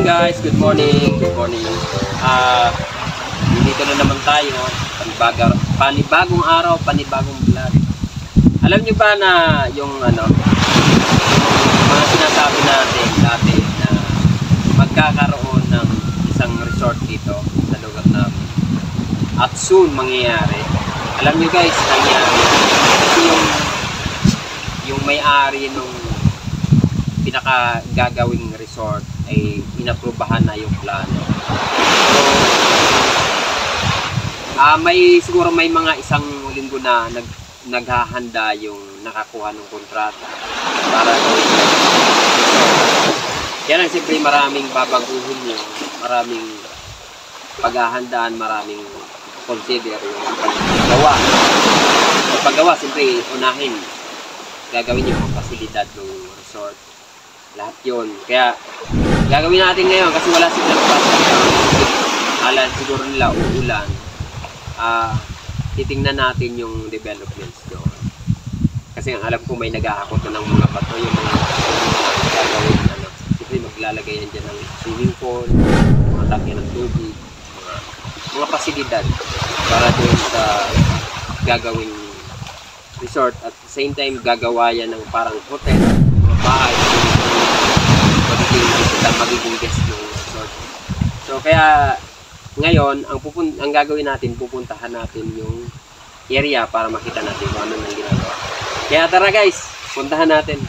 guys, good morning. Dito na naman tayo, panibagong araw, panibagong vlog. Alam nyo ba na yung mga sinasabi natin dati na magkakaroon ng isang resort dito sa lugar namin at soon mangyayari. Alam nyo guys, nangyari kasi yung may-ari nung pinakagagawing resort ay inaprubahan na yung plano. So, siguro may mga isang linggo na naghahanda yung nakakuha ng kontrata para gawin. Kaya lang siyempre maraming babaguhin yun, maraming paghahandaan, maraming consider yung paggawa. Sa paggawa, siyempre unahin, gagawin yung pasilidad ng resort. Lahat yun. Kaya gagawin natin ngayon kasi wala silang alam siguro nila uulan. Titingnan natin yung developments doon. Kasi ang alam ko may naghahakot na ng mga bato yung mga gagawin. Kasi maglalagay yan dyan ng swimming pool, mga takya ng tubig, mga pasilidad para doon sa gagawing resort. At the same time gagawa yan ng parang hotel, mga bahay, magiging guest ng resort. So kaya ngayon, ang gagawin natin, pupuntahan natin yung area para makita natin kung ano nang ginagawa. Kaya tara guys, puntahan natin.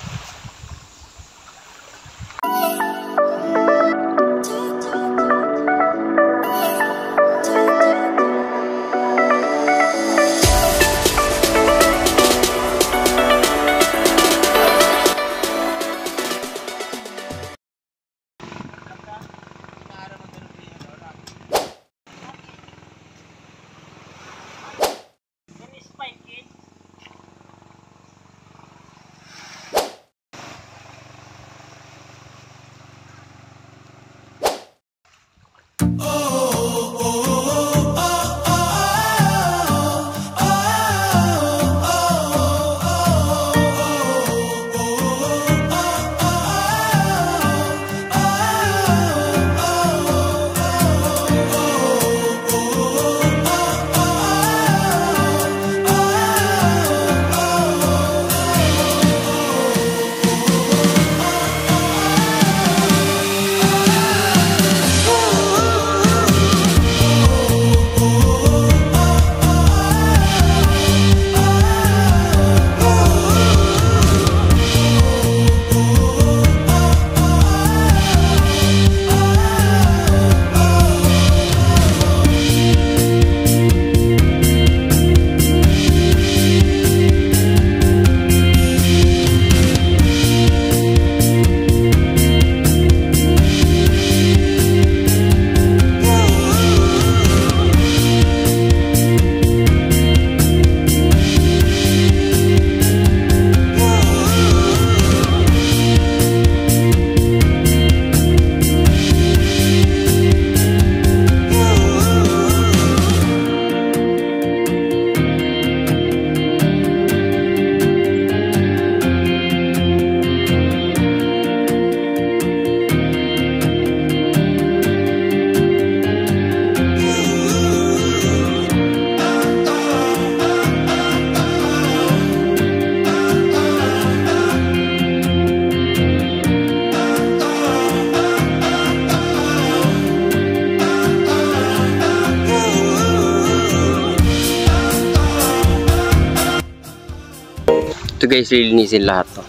Ito guys, lilinisin lahat to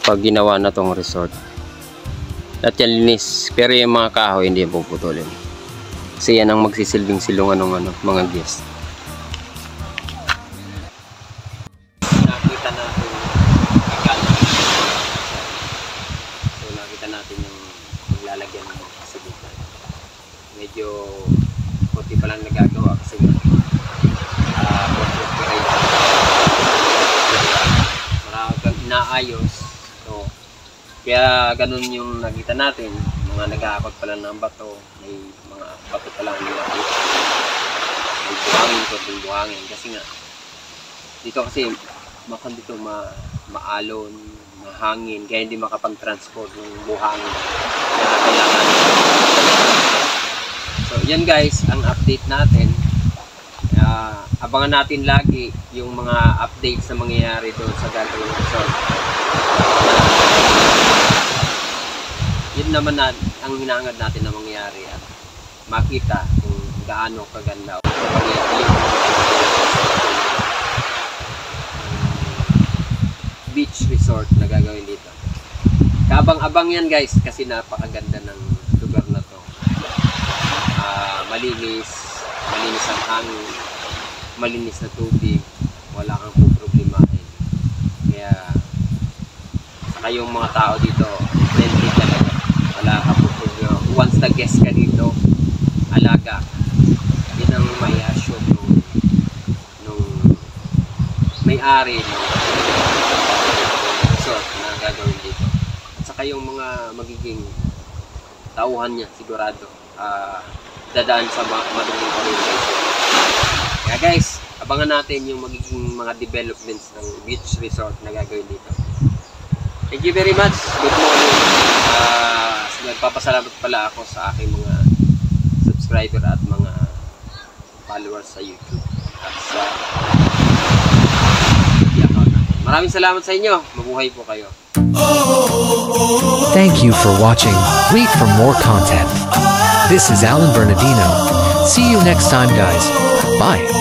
pag ginawa na tong resort. Lahat yan linis, pero yung mga kahoy hindi puputulin kasi yan ang magsisilbing silungan ng mga guest. Nakita natin yung maglalagyan ng pasilidad. Medyo konti pa lang nagagawa kasi naayos. So, kaya ganun yung nakita natin, mga nag-aakot pala ng bato, may mga bato pala nila dito. May buhangin, konting buhangin kasi nga dito kasi dito maalon, hangin, kaya hindi makapag-transport ng buhangin na kailangan. So yan guys, ang update natin. Abangan natin lagi yung mga updates na mangyayari doon sa gagawin resort. Yun naman ang hinahangad natin na mangyayari at makita kung gaano kaganda o beach resort na gagawin dito. Kaabang-abang yan guys kasi napakaganda ng lugar na to. Malinis ang hangin, malinis na tubig, wala kang problemahin. Kaya saka yung mga tao dito friendly talaga, wala kang problema. Once na guest ka dito, alaga, yun ang may assume nung may-ari ng resort na gagawin dito. At saka yung mga magiging tauhan niya sigurado dadaan sa maduming orientation. Kaya guys, abangan natin yung magiging mga developments ng beach resort na gagawin dito. Thank you very much. Good morning. Nagpapasalamat pala ako sa aking mga subscriber at mga followers sa YouTube at sa account natin. Maraming salamat sa inyo. Mabuhay po kayo. Thank you for watching. Wait for more content. This is Alan Bernardino. See you next time, guys. Bye.